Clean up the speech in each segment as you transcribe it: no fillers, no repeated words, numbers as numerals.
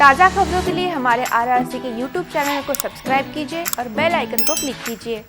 ताज़ा खबरों के लिए हमारे RRC के YouTube चैनल को सब्सक्राइब कीजिए और बेल आइकन को क्लिक कीजिए।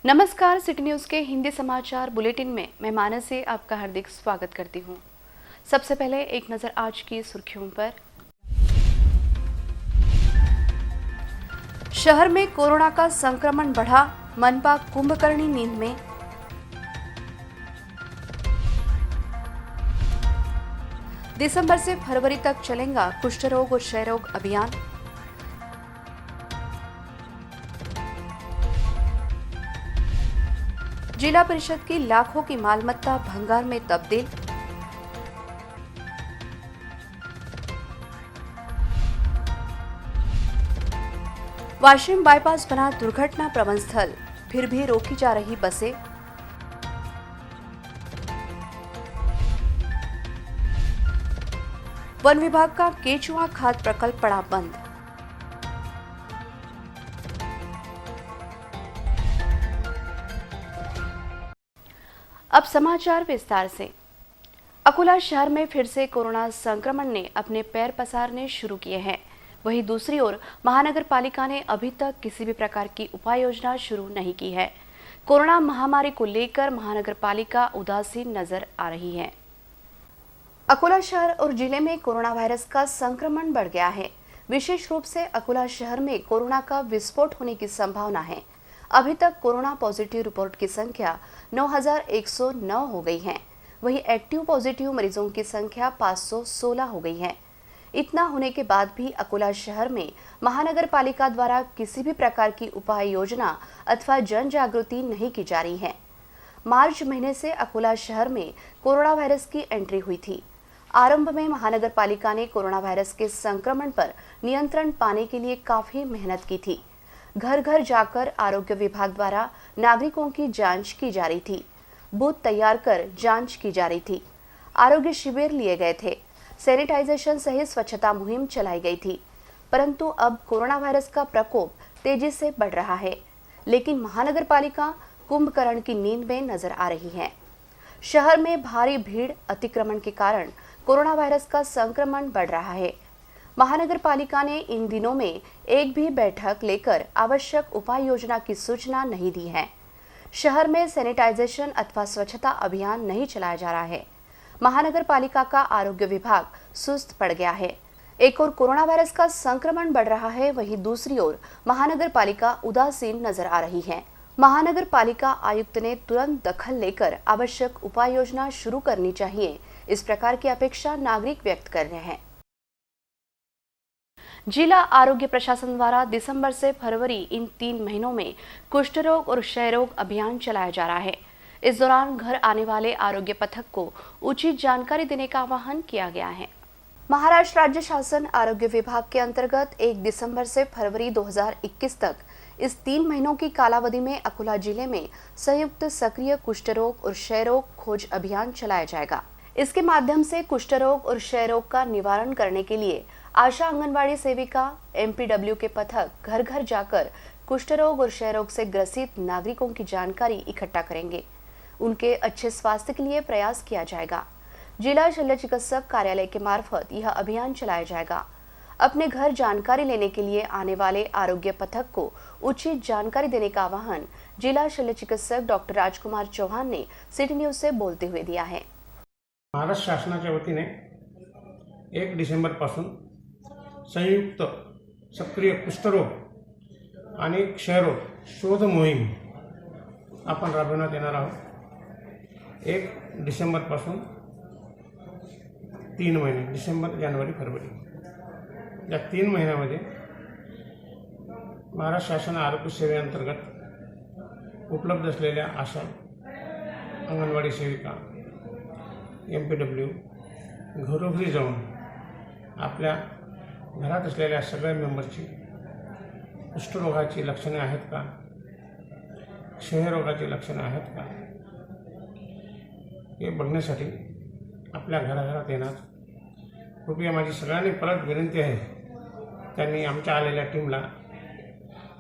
नमस्कार, सिटी न्यूज़ के हिंदी समाचार बुलेटिन में मैं मानसी आपका हार्दिक स्वागत करती हूं। सबसे पहले एक नज़र आज की सुर्खियों पर। शहर में कोरोना का संक्रमण बढ़ा, मनपा कुंभकर्णी नींद में। दिसंबर से फरवरी तक चलेगा कुष्ठ रोग और क्षय रोग अभियान। जिला परिषद की लाखों की मालमत्ता भंगार में तब्दील। वाशिम बाईपास बना दुर्घटना प्रवण स्थल, फिर भी रोकी जा रही बसें। वन विभाग का केचुआ खाद प्रकल्प पड़ा बंद। अब समाचार विस्तार से। अकोला शहर में फिर से कोरोना संक्रमण ने अपने पैर पसारने शुरू किए हैं। वहीं दूसरी ओर महानगर पालिका ने अभी तक किसी भी प्रकार की उपाय योजना शुरू नहीं की है। कोरोना महामारी को लेकर महानगर पालिका उदासीन नजर आ रही है। अकोला शहर और जिले में कोरोना वायरस का संक्रमण बढ़ गया है। विशेष रूप से अकोला शहर में कोरोना का विस्फोट होने की संभावना है। अभी तक कोरोना पॉजिटिव रिपोर्ट की संख्या 9,109 हो गई है। वहीं एक्टिव पॉजिटिव मरीजों की संख्या 516 हो गई है। इतना होने के बाद भी अकोला शहर में महानगर पालिका द्वारा किसी भी प्रकार की उपाय योजना अथवा जन जागृति नहीं की जा रही है। मार्च महीने से अकोला शहर में कोरोना वायरस की एंट्री हुई थी। आरंभ में महानगर पालिका ने कोरोना वायरस के संक्रमण पर नियंत्रण पाने के लिए काफी मेहनत की थी। घर घर जाकर आरोग्य विभाग द्वारा नागरिकों की जांच की जा रही थी। बूथ तैयार कर जांच की जा रही थी। आरोग्य शिविर लिए गए थे। सैनिटाइजेशन सहित स्वच्छता मुहिम चलाई गई थी। परंतु अब कोरोना वायरस का प्रकोप तेजी से बढ़ रहा है, लेकिन महानगर पालिका कुंभकर्ण की नींद में नजर आ रही है। शहर में भारी भीड़ अतिक्रमण के कारण कोरोना वायरस का संक्रमण बढ़ रहा है। महानगर पालिका ने इन दिनों में एक भी बैठक लेकर आवश्यक उपाय योजना की सूचना नहीं दी है। शहर में सैनिटाइजेशन अथवा स्वच्छता अभियान नहीं चलाया जा रहा है। महानगर पालिका का आरोग्य विभाग सुस्त पड़ गया है। एक ओर कोरोना वायरस का संक्रमण बढ़ रहा है, वहीं दूसरी ओर महानगर पालिका उदासीन नजर आ रही है। महानगर पालिका आयुक्त ने तुरंत दखल लेकर आवश्यक उपाय योजना शुरू करनी चाहिए, इस प्रकार की अपेक्षा नागरिक व्यक्त कर रहे हैं। जिला आरोग्य प्रशासन द्वारा दिसंबर से फरवरी इन 3 महीनों में कुष्ठ रोग और क्षय रोग अभियान चलाया जा रहा है। इस दौरान घर आने वाले आरोग्य पथक को उचित जानकारी देने का आह्वान किया गया है। महाराष्ट्र राज्य शासन आरोग्य विभाग के अंतर्गत 1 दिसंबर से फरवरी 2021 तक इस 3 महीनों की कालावधि में अकोला जिले में संयुक्त सक्रिय कुष्ठ रोग और क्षय रोग खोज अभियान चलाया जाएगा। इसके माध्यम से कुष्ठ रोग और क्षय रोग का निवारण करने के लिए आशा आंगनवाड़ी सेविका MPW के पथक घर घर जाकर कुष्ठ रोग और क्षय रोग से ग्रसित नागरिकों की जानकारी इकट्ठा करेंगे। उनके अच्छे स्वास्थ्य के लिए प्रयास किया जाएगा। जिला शल्य चिकित्सक कार्यालय के मार्फत यह अभियान चलाया जाएगा। अपने घर जानकारी लेने के लिए आने वाले आरोग्य पथक को उचित जानकारी देने का आह्वान जिला शल्य चिकित्सक डॉक्टर राजकुमार चौहान ने सिटी न्यूज से बोलते हुए दिया है। महाराष्ट्र शासनाच्या वतीने 1 डिसेंबर पासून संयुक्त सक्रिय कुष्ठरोग आणि क्षयरोग शोध मोहीम आपण राबवण्यात येणार आहोत। 1 डिसेंबर पासून 3 महिने, डिसेंबर, जानेवारी, फरवरी या 3 महिन्यामध्ये महाराष्ट्र शासन आरोग्य सेवेअंतर्गत उपलब्ध असलेल्या आशा अंगणवाडी सेविका MPW घरोघरी जाऊन आपल्या घरात असलेल्या सगळ्या मेंबरची कुष्ठरोगाची लक्षणे आहेत का, क्षयरोगाची लक्षणे आहेत का, हे बघण्यासाठी आपल्या घराघरात येणार. कृपया माझी सगळ्यांनी परत विनंती आहे, त्यांनी आमच्या आलेल्या टीमला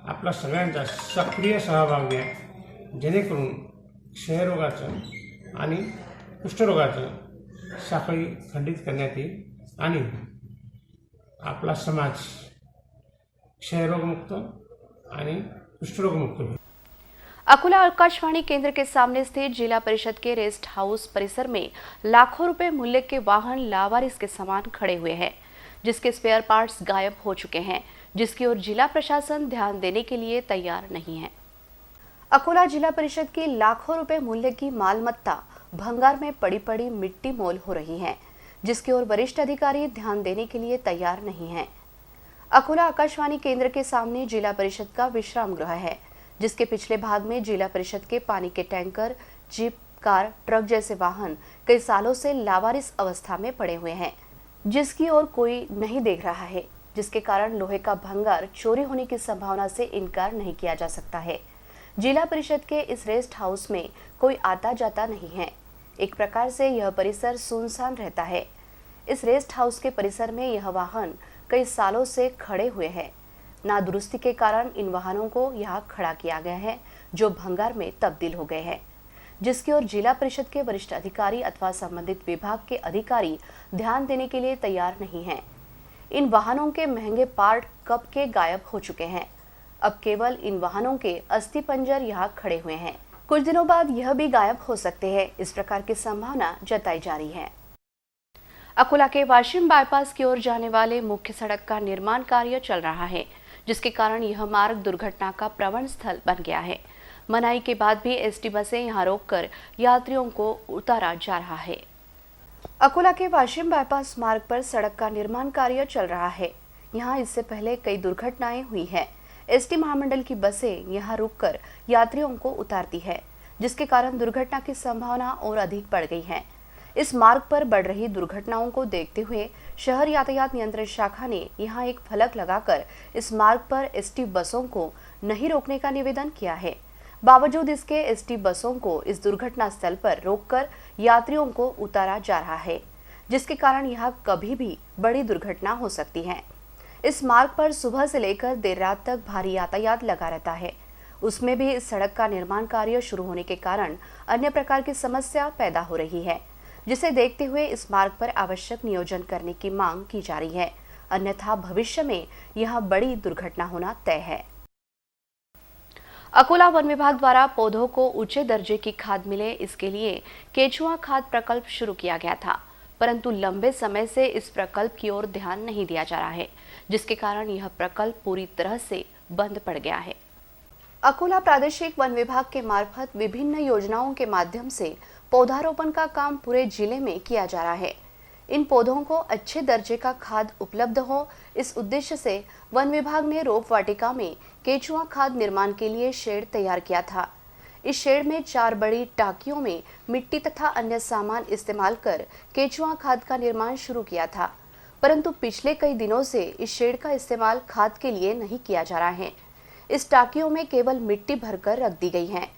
आपला सगळ्यांचा सक्रिय सहभाग द्या, जेणेकरून क्षयरोगाचं आणि कुष्ठरोगाचं साखळी खंडित करण्यात येईल आणि आपला समाज क्षयरोगमुक्त आणि कुष्ठरोगमुक्त होईल. अकोला आकाशवाणी केंद्र के सामने स्थित जिला परिषद के रेस्ट हाउस परिसर में लाखों रुपए मूल्य के वाहन लावारिस के समान खड़े हुए हैं, जिसके स्पेयर पार्ट्स गायब हो चुके हैं, जिसकी ओर जिला प्रशासन ध्यान देने के लिए तैयार नहीं है. अकोला जिला परिषद की लाखों रुपए मूल्य की मालमत्ता भंगार में पड़ी पड़ी मिट्टी मोल हो रही है, जिसकी ओर वरिष्ठ अधिकारी ध्यान देने के लिए तैयार नहीं है. अकोला आकाशवाणी केंद्र के सामने जिला परिषद का विश्राम गृह है, जिसके पिछले भाग में जिला परिषद के पानी के टैंकर, जीप, कार, ट्रक जैसे वाहन कई सालों से लावारिस अवस्था में पड़े हुए हैं, जिसकी ओर कोई नहीं देख रहा है, जिसके कारण लोहे का भंगार चोरी होने की संभावना से इनकार नहीं किया जा सकता है. जिला परिषद के इस रेस्ट हाउस में कोई आता जाता नहीं है. एक प्रकार से यह परिसर सुनसान रहता है. इस रेस्ट हाउस के परिसर में यह वाहन कई सालों से खड़े हुए हैं. नादुरुस्ती के कारण इन वाहनों को यहाँ खड़ा किया गया है, जो भंगार में तब्दील हो गए हैं, जिसकी ओर जिला परिषद के वरिष्ठ अधिकारी अथवा संबंधित विभाग के अधिकारी ध्यान देने के लिए तैयार नहीं हैं. इन वाहनों के महंगे पार्ट कब के गायब हो चुके हैं. अब केवल इन वाहनों के अस्थि पंजर यहाँ खड़े हुए हैं. कुछ दिनों बाद यह भी गायब हो सकते हैं. इस प्रकार की संभावना जताई जा रही है. अकोला के वाशिम बाईपास की ओर जाने वाले मुख्य सड़क का निर्माण कार्य चल रहा है, जिसके कारण यह मार्ग दुर्घटना का प्रवण स्थल बन गया है. मनाही के बाद भी एसटी बसें यहां रोककर यात्रियों को उतारा जा रहा है. अकोला के वाशिम बाईपास मार्ग पर सड़क का निर्माण कार्य चल रहा है. यहां इससे पहले कई दुर्घटनाएं हुई हैं. एसटी महामंडल की बसें यहां रुककर यात्रियों को उतारती है, जिसके कारण दुर्घटना की संभावना और अधिक बढ़ गई है. इस मार्ग पर बढ़ रही दुर्घटनाओं को देखते हुए शहर यातायात नियंत्रण शाखा ने यहां एक फलक लगाकर इस मार्ग पर एसटी बसों को नहीं रोकने का निवेदन किया है. बावजूद इसके एसटी बसों को इस दुर्घटना स्थल पर रोककर यात्रियों को उतारा जा रहा है, जिसके कारण यहां कभी भी बड़ी दुर्घटना हो सकती है. इस मार्ग पर सुबह से लेकर देर रात तक भारी यातायात लगा रहता है. उसमें भी इस सड़क का निर्माण कार्य शुरू होने के कारण अन्य प्रकार की समस्या पैदा हो रही है, जिसे देखते हुए इस मार्ग पर आवश्यक नियोजन करने की मांग की जा रही है. अन्यथा भविष्य में यह बड़ी दुर्घटना होना तय है. अकोला वन विभाग द्वारा पौधों को ऊंचे दर्जे की खाद मिले, इसके लिए केचुआ खाद प्रकल्प शुरू किया गया था, परंतु लंबे समय से इस प्रकल्प की ओर ध्यान नहीं दिया जा रहा है, जिसके कारण यह प्रकल्प पूरी तरह से बंद पड़ गया है. अकोला प्रादेशिक वन विभाग के मार्फत विभिन्न योजनाओं के माध्यम से पौधारोपण का काम पूरे जिले में किया जा रहा है. इन पौधों को अच्छे दर्जे का खाद उपलब्ध हो, इस उद्देश्य से वन विभाग ने रोप वाटिका में केचुआ खाद निर्माण के लिए शेड तैयार किया था. इस शेड में 4 बड़ी टाकियों में मिट्टी तथा अन्य सामान इस्तेमाल कर केचुआ खाद का निर्माण शुरू किया था, परंतु पिछले कई दिनों से इस शेड का इस्तेमाल खाद के लिए नहीं किया जा रहा है. इस टाकियों में केवल मिट्टी भरकर रख दी गई है.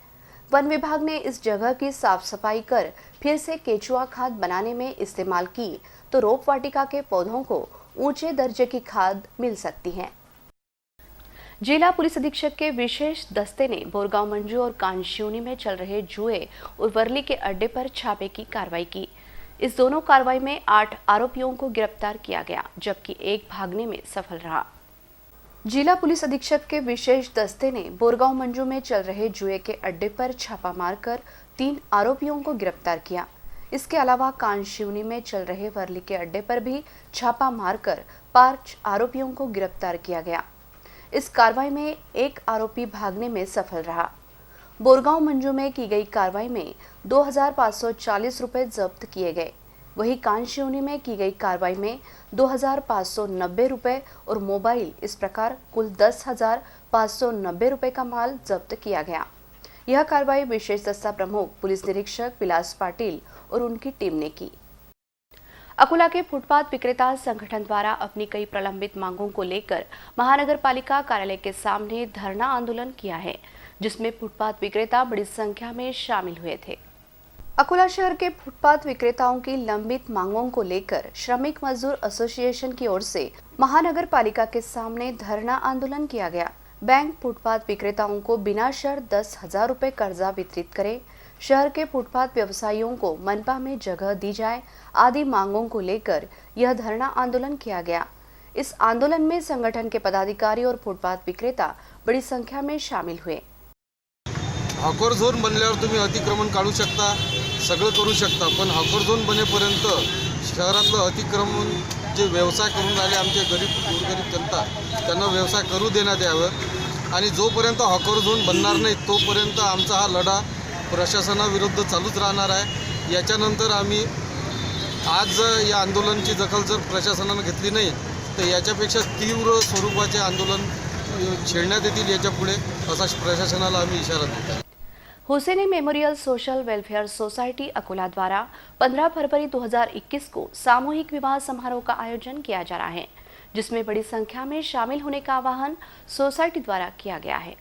वन विभाग ने इस जगह की साफ सफाई कर फिर से केचुआ खाद बनाने में इस्तेमाल की तो रोप वाटिका के पौधों को ऊंचे दर्जे की खाद मिल सकती है. जिला पुलिस अधीक्षक के विशेष दस्ते ने बोरगांव मंजू और कांशियूनी में चल रहे जुए और वर्ली के अड्डे पर छापे की कार्रवाई की. इस दोनों कार्रवाई में 8 आरोपियों को गिरफ्तार किया गया, जबकि एक भागने में सफल रहा. जिला पुलिस अधीक्षक के विशेष दस्ते ने बोरगांव मंजू में चल रहे जुए के अड्डे पर छापा मारकर 3 आरोपियों को गिरफ्तार किया. इसके अलावा कांशियूनी में चल रहे वर्ली के अड्डे पर भी छापा मारकर 5 आरोपियों को गिरफ्तार किया गया. इस कार्रवाई में एक आरोपी भागने में सफल रहा. बोरगांव मंजू में की गई कार्रवाई में 2540 रुपए जब्त किए गए. वहीं कांशियूनी में की गई कार्रवाई में 2590 रुपए और मोबाइल, इस प्रकार कुल 10,590 रुपए का माल जब्त किया गया. यह कार्रवाई विशेष दस्ता प्रमुख पुलिस निरीक्षक विलास पाटिल और उनकी टीम ने की. अकोला के फुटपाथ विक्रेता संगठन द्वारा अपनी कई प्रलंबित मांगों को लेकर महानगर पालिका कार्यालय के सामने धरना आंदोलन किया है, जिसमें फुटपाथ विक्रेता बड़ी संख्या में शामिल हुए थे। अकोला शहर के फुटपाथ विक्रेताओं की लंबित मांगों को लेकर श्रमिक मजदूर एसोसिएशन की ओर से महानगर पालिका के सामने धरना आंदोलन किया गया। बैंक फुटपाथ विक्रेताओं को बिना शर्त 10,000 रुपए कर्जा वितरित करे, शहर के फुटपाथ व्यवसायियों को मनपा में जगह दी जाए आदि मांगों को लेकर यह धरना आंदोलन किया गया। इस आंदोलन में संगठन के पदाधिकारी और फुटपाथ विक्रेता बड़ी संख्या में शामिल हुए। हॉकर झोन बनल्यावर तुम्ही अतिक्रमण काढू शकता, सगळं करू शकता, पण हॉकर झोन बनेपर्यंत शहरातलं अतिक्रमण जे व्यवसाय करून राहिले आमचे गोरगरीब जनता त्यांना व्यवसाय करू देण्यात यावं आणि जोपर्यंत हॉकर झोन बनणार नाही तोपर्यंत आमचा हा लढा प्रशासनाविरुद्ध चालूच राहणार आहे। याच्यानंतर आम्ही आज या आंदोलनाची दखल जर प्रशासनाने घेतली नाही तर याच्यापेक्षा तीव्र स्वरूपाचे आंदोलन छेडण्यात येतील याच्यापुढे असा प्रशासनाला आम्ही इशारा देत आहोत। Husaini memorial social welfare society Akola द्वारा 15 फरवरी 2021 को सामूहिक विवाह समारोह का आयोजन किया जा रहा है, जिसमें बड़ी संख्या में शामिल होने का आह्वान सोसाइटी द्वारा किया गया है।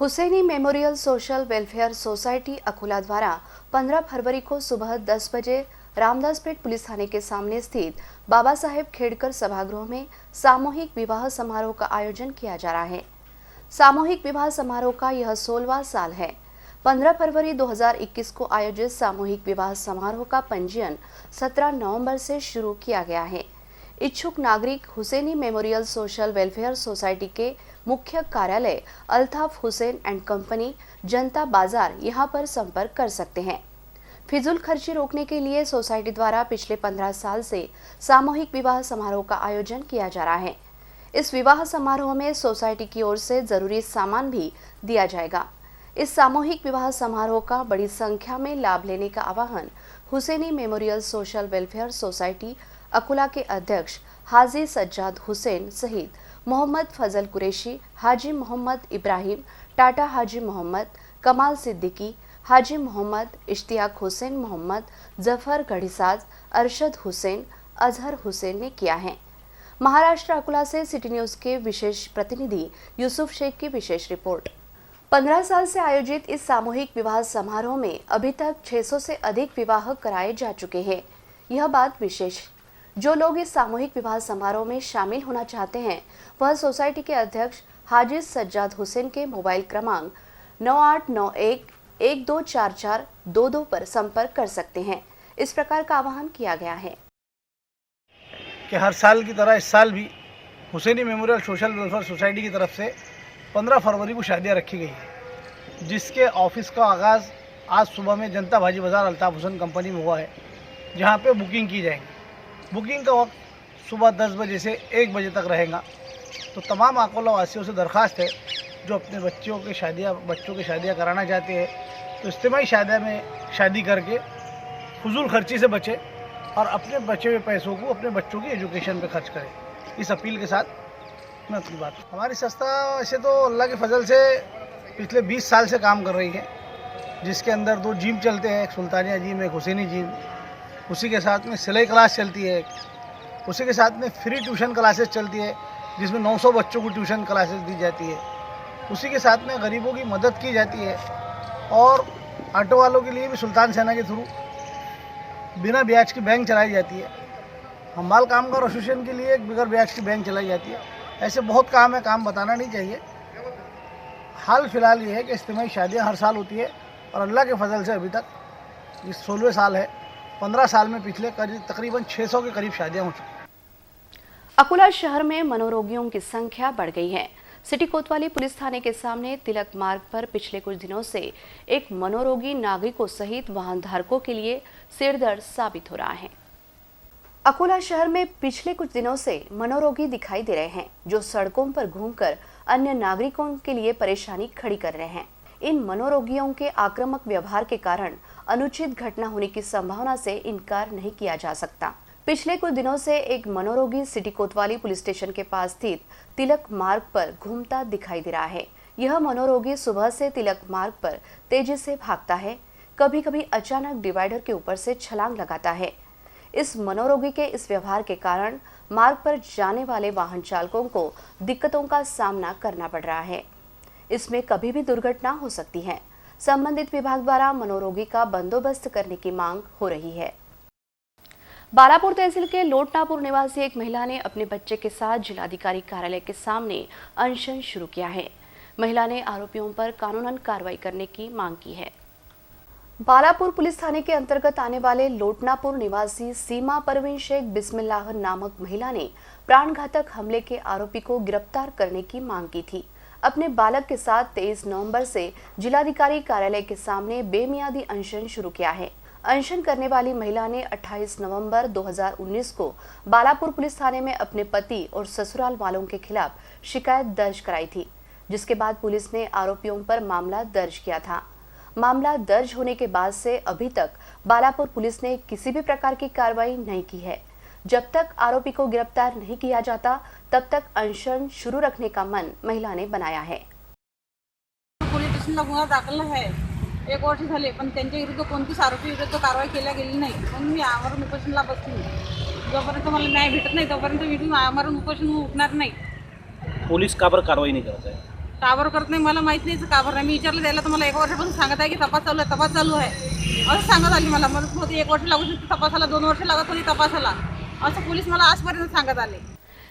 Husaini memorial social welfare society Akola द्वारा 15 फरवरी को सुबह 10 बजे रामदासपेट पुलिस थाने के सामने स्थित बाबा साहेब खेड़कर सभागृह में सामूहिक विवाह समारोह का आयोजन किया जा रहा है। सामूहिक विवाह समारोह का यह 16वां साल है। 15 फरवरी 2021 को आयोजित सामूहिक विवाह समारोह का पंजीयन 17 नवंबर से शुरू किया गया है। इच्छुक नागरिक Husaini memorial social welfare society के मुख्य कार्यालय अल्ताफ हुसैन एंड कंपनी जनता बाजार यहां पर संपर्क कर सकते हैं। फिजूल खर्ची रोकने के लिए सोसाइटी द्वारा पिछले 15 साल से सामूहिक विवाह समारोह का आयोजन किया जा रहा है। इस विवाह समारोह में सोसाइटी की ओर से जरूरी सामान भी दिया जाएगा। इस सामूहिक विवाह समारोह का बड़ी संख्या में लाभ लेने का आह्वान Husaini memorial social welfare society Akola के अध्यक्ष हाजी सज्जाद हुसैन सहित मोहम्मद फजल कुरैशी, हाजी मोहम्मद इब्राहिम, टाटा हाजी मोहम्मद, कमाल सिद्दीकी, हाजी मोहम्मद, इश्तियाक हुसैन मोहम्मद, जफर गढ़ीसाज, अरशद हुसैन, अजहर हुसैन ने किया है। महाराष्ट्र अकोला से सिटी न्यूज के विशेष प्रतिनिधि यूसुफ शेख की विशेष रिपोर्ट। 15 साल से आयोजित इस सामूहिक विवाह समारोह में अभी तक 600 से अधिक विवाह कराए जा चुके हैं। यह बात विशेष, जो लोग इस सामूहिक विवाह समारोह में शामिल होना चाहते हैं वह सोसाइटी के अध्यक्ष हाजी सज्जाद हुसैन के मोबाइल क्रमांक 9891124422 पर संपर्क कर सकते हैं। इस प्रकार का आह्वान किया गया है कि हर साल की तरह इस साल भी Husaini memorial social welfare society की तरफ से 15 फरवरी को शादियां रखी गई है, जिसके ऑफिस का आगाज़ आज सुबह में जनता भाजी बाज़ार अल्ताफ हुसैन कंपनी में हुआ है, जहां पे बुकिंग की जाएगी। बुकिंग का वक्त सुबह 10 बजे से 1 बजे तक रहेगा। तो तमाम अकोला वासियों से दरख्वास्त है जो अपने बच्चों की शादियाँ कराना चाहते हैं तो इज्तिमाई शादियाँ में शादी करके फजूल खर्ची से बचे और अपने बचे हुए पैसों को अपने बच्चों की एजुकेशन पे खर्च करें। इस अपील के साथ मैं अपनी बात, हमारी संस्था वैसे तो अल्लाह के फजल से पिछले 20 साल से काम कर रही है, जिसके अंदर 2 जिम चलते हैं, एक सुल्तानिया जिम, एक हुसैनी जिम। उसी के साथ में सिलाई क्लास चलती है, उसी के साथ में फ्री ट्यूशन क्लासेस चलती है जिसमें 900 बच्चों को ट्यूशन क्लासेस दी जाती है। उसी के साथ में गरीबों की मदद की जाती है और ऑटो वालों के लिए भी सुल्तान सेना के थ्रू बिना ब्याज की बैंक चलाई जाती है। हमाल कामगार एसोसिएशन के लिए एक बगैर ब्याज की बैंक चलाई जाती है। ऐसे बहुत काम है, काम बताना नहीं चाहिए। हाल फिलहाल ये है कि इज्तिमाई शादियाँ हर साल होती है और अल्लाह के फजल से अभी तक ये 16वें साल है। 15 साल में पिछले तकरीबन 600 के करीब शादियाँ हो चुकी हैं। अकोला शहर में मनोरोगियों की संख्या बढ़ गई है। सिटी कोतवाली पुलिस थाने के सामने तिलक मार्ग पर पिछले कुछ दिनों से एक मनोरोगी नागरिकों सहित वाहन धारकों के लिए सिरदर्द साबित हो रहा है। अकोला शहर में पिछले कुछ दिनों से मनोरोगी दिखाई दे रहे हैं, जो सड़कों पर घूमकर अन्य नागरिकों के लिए परेशानी खड़ी कर रहे हैं। इन मनोरोगियों के आक्रामक व्यवहार के कारण अनुचित घटना होने की संभावना से इनकार नहीं किया जा सकता। पिछले कुछ दिनों से एक मनोरोगी सिटी कोतवाली पुलिस स्टेशन के पास स्थित तिलक मार्ग पर घूमता दिखाई दे रहा है। यह मनोरोगी सुबह से तिलक मार्ग पर तेजी से भागता है, कभी कभी अचानक डिवाइडर के ऊपर से छलांग लगाता है। इस मनोरोगी के इस व्यवहार के कारण मार्ग पर जाने वाले वाहन चालकों को दिक्कतों का सामना करना पड़ रहा है। इसमें कभी भी दुर्घटना हो सकती है। संबंधित विभाग द्वारा मनोरोगी का बंदोबस्त करने की मांग हो रही है। बालापुर तहसील के लोटनापुर निवासी एक महिला ने अपने बच्चे के साथ जिलाधिकारी कार्यालय के सामने अनशन शुरू किया है। महिला ने आरोपियों पर कानूनन कार्रवाई करने की मांग की है। बालापुर पुलिस थाने के अंतर्गत आने वाले लोटनापुर निवासी सीमा परवीन शेख बिस्मिल्लाह नामक महिला ने प्राणघातक हमले के आरोपी को गिरफ्तार करने की मांग की थी। अपने बालक के साथ 23 नवंबर से जिलाधिकारी कार्यालय के सामने बेमियादी अनशन शुरू किया है। अनशन करने वाली महिला ने 28 नवंबर 2019 को बालापुर पुलिस थाने में अपने पति और ससुराल वालों के खिलाफ शिकायत दर्ज कराई थी, जिसके बाद पुलिस ने आरोपियों पर मामला दर्ज किया था। मामला दर्ज होने के बाद से अभी तक बालापुर पुलिस ने किसी भी प्रकार की कार्रवाई नहीं की है। जब तक आरोपी को गिरफ्तार नहीं किया जाता तब तक अनशन शुरू रखने का मन महिला ने बनाया है। पोलीस स्टेशनला गुन्हा दाखल आहे, 1 वर्ष झाले, पण त्यांच्या विरुद्ध कोणतीच आरोपी विरुद्ध कारवाई केल्या गेली नाही। म्हणून मी आमरण उपोषणाला बसली। जोपर्यंत मला न्याय भेटत नाही तोपर्यंत मी आमरण उपोषण उठणार नाही। पोलीस का बरं कारवाई नाही करत आहे? का बरं करत नाही मला माहित नाही, का बरं मी विचारलं त्याला तर मला 1 वर्षापासून सांगत आहे की तपास चालू आहे असं सांगत आली। मला 1 वर्ष लागू शकते तपासाला, 2 वर्ष लागत होती तपासाला, असं पोलीस मला आजपर्यंत सांगत आले।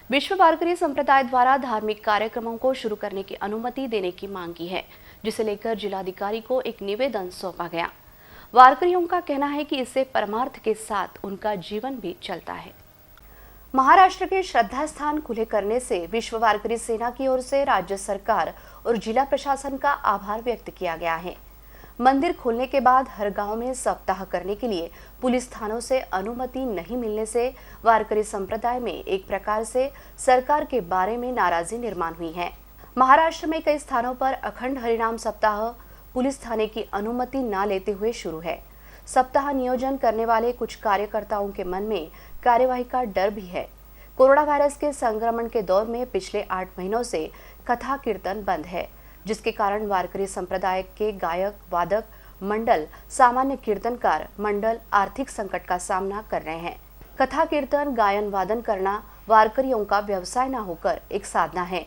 विश्व वारकरी संप्रदाय द्वारा धार्मिक कार्यक्रमों को शुरू करने की अनुमति देने की मांग की है, जिसे लेकर जिलाधिकारी को एक निवेदन सौंपा गया। वारकरियों का कहना है कि इससे परमार्थ के साथ उनका जीवन भी चलता है। महाराष्ट्र के श्रद्धा स्थान खुले करने से विश्व वारकरी सेना की ओर से राज्य सरकार और जिला प्रशासन का आभार व्यक्त किया गया है। मंदिर खोलने के बाद हर गांव में सप्ताह करने के लिए पुलिस थानों से अनुमति नहीं मिलने से वारकरी संप्रदाय में एक प्रकार से सरकार के बारे में नाराजगी निर्माण हुई है। महाराष्ट्र में कई स्थानों पर अखंड हरिनाम सप्ताह पुलिस थाने की अनुमति न लेते हुए शुरू है। सप्ताह नियोजन करने वाले कुछ कार्यकर्ताओं के मन में कार्यवाही का डर भी है। कोरोना वायरस के संक्रमण के दौर में पिछले 8 महीनों से कथा कीर्तन बंद है, जिसके कारण वारकरी संप्रदाय के गायक वादक मंडल, सामान्य कीर्तनकार मंडल आर्थिक संकट का सामना कर रहे हैं। कथा कीर्तन गायन वादन करना वारकरियों का व्यवसाय न होकर एक साधना है।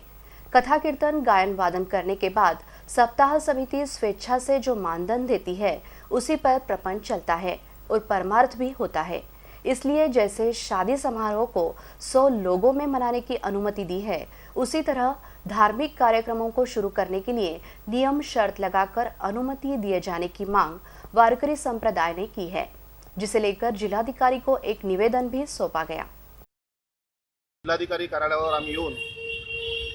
कथा कीर्तन गायन वादन करने के बाद सप्ताह समिति स्वेच्छा से जो मानधन देती है उसी पर प्रपंच चलता है और परमार्थ भी होता है। इसलिए जैसे शादी समारोह को 100 लोगों में मनाने की अनुमति दी है, उसी तरह धार्मिक कार्यक्रमों को शुरू करने के लिए नियम शर्त लगाकर अनुमति दिए जाने की मांग वारकरी संप्रदाय ने की है, जिसे लेकर जिलाधिकारी को एक निवेदन भी सौंपा गया। जिल्हाधिकारी कार्यालयावर आम्ही येऊन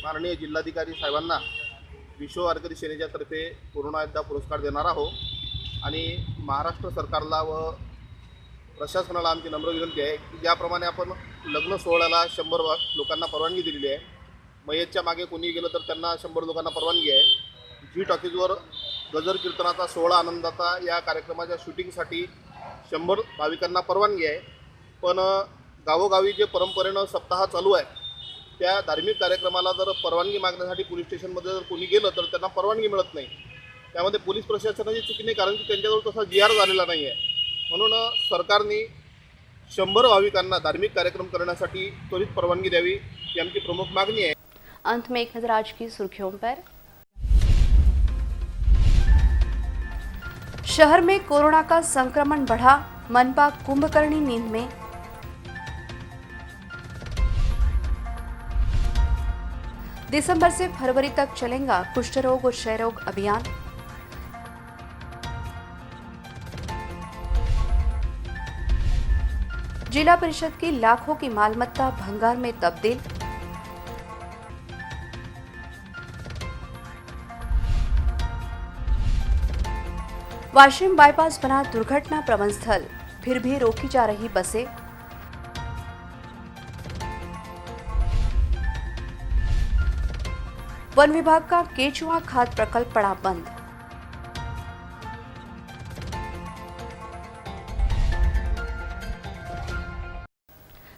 माननीय जिल्हाधिकारी साहेबांना विश्व वारकरी सेनेच्या तर्फे कोरोना योद्धा पुरस्कार देणार आहोत आणि महाराष्ट्र सरकारला व प्रशासनाला आमची नम्र विनंती आहे की ज्याप्रमाणे आपण लग्न सोहळ्याला 100 लोकांना परवानगी दिलेली आहे, मयतच्या मागे कोणी गेलं तर त्यांना 100 लोकांना परवानगी आहे। जी टॉकीजवर गजर कीर्तनाचा सोहळा आनंदाचा या कार्यक्रमाच्या शूटिंगसाठी 100 भाविकांना परवानगी आहे, पण गावोगावी जे परंपरेनं सप्ताह चालू आहे त्या धार्मिक कार्यक्रमाला जर परवानगी मागण्यासाठी पोलीस स्टेशनमध्ये जर कोणी गेलं तर त्यांना परवानगी मिळत नाही। त्यामध्ये पोलीस प्रशासनाची चुकी नाही, कारण की त्यांच्याजवळ तसा GR झालेला नाही आहे। म्हणून सरकारने 100 भाविकांना धार्मिक कार्यक्रम करण्यासाठी त्वरित परवानगी द्यावी ही आमची प्रमुख मागणी आहे। अंत में एक नजर आज की सुर्खियों पर। शहर में कोरोना का संक्रमण बढ़ा, मनपा कुंभकर्णी नींद में। दिसंबर से फरवरी तक चलेगा कुष्ठ रोग और क्षय रोग अभियान। जिला परिषद की लाखों की मालमत्ता भंगार में तब्दील। वाशिम बाईपास बना दुर्घटना प्रवण स्थल, फिर भी रोकी जा रही बसें। वन विभाग का केचुआ खाद प्रकल्प पड़ा बंद।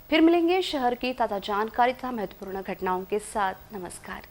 फिर मिलेंगे शहर की ताजा जानकारी तथा महत्वपूर्ण घटनाओं के साथ। नमस्कार।